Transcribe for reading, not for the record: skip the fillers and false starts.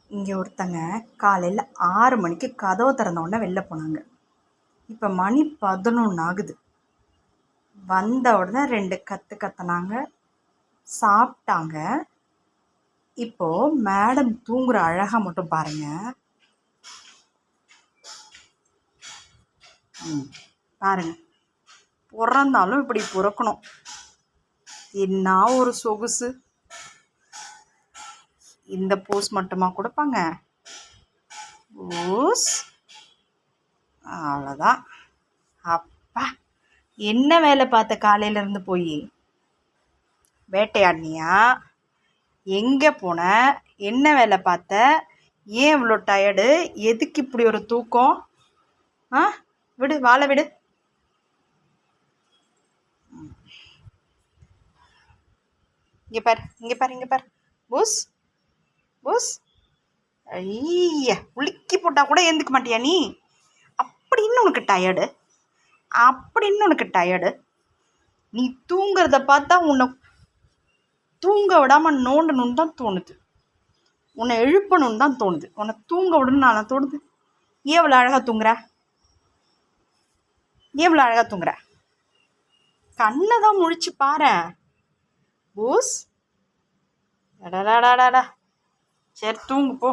இங்கே ஒருத்தங்க காலையில் 6 மணிக்கு கதவை திறந்த உடனே வெளில போனாங்க. இப்போ மணி 11 ஆகுது. வந்த உடனே 2 கற்று கத்துனாங்க, சாப்பிட்டாங்க. இப்போது மேடம் தூங்குற அழகாக மட்டும் பாருங்க. பாருங்க, பிறந்தாலும் இப்படி பிறக்கணும். என்ன ஒரு சொகுசு! இந்த போஸ் மட்டுமா கொடுப்பாங்க? போஸ் அவ்வளோதான். அப்பா, என்ன வேலை பார்த்த காலையிலேருந்து போய்? வேட்டையாடினியா? எங்கே போன? என்ன வேலை பார்த்த? ஏன் இவ்வளோ டயர்டு? எதுக்கு இப்படி ஒரு தூக்கம்? விடு, வாழை விடு. இங்கே பார், இங்கே பார், இங்கே பார். பூஸ் பூஸ், ஐயா, உலுக்கி போட்டால் கூட எழுந்துக்க மாட்டியா நீ? அப்படின்னு உனக்கு டயர்டு. நீ தூங்குறத பார்த்தா உன்னை தூங்க விடாமல் நோண்டணுன்னு தான் தோணுது. உன்னை எழுப்பணுன்னு தான் தோணுது. உன்னை தூங்க விடணும்னு நான் தோணுது. ஏன் இவ்வளோ அழகாக தூங்குற? கண்ணை தான் முழிச்சு பாரு. பூஸ், சரி தூங்கு போ.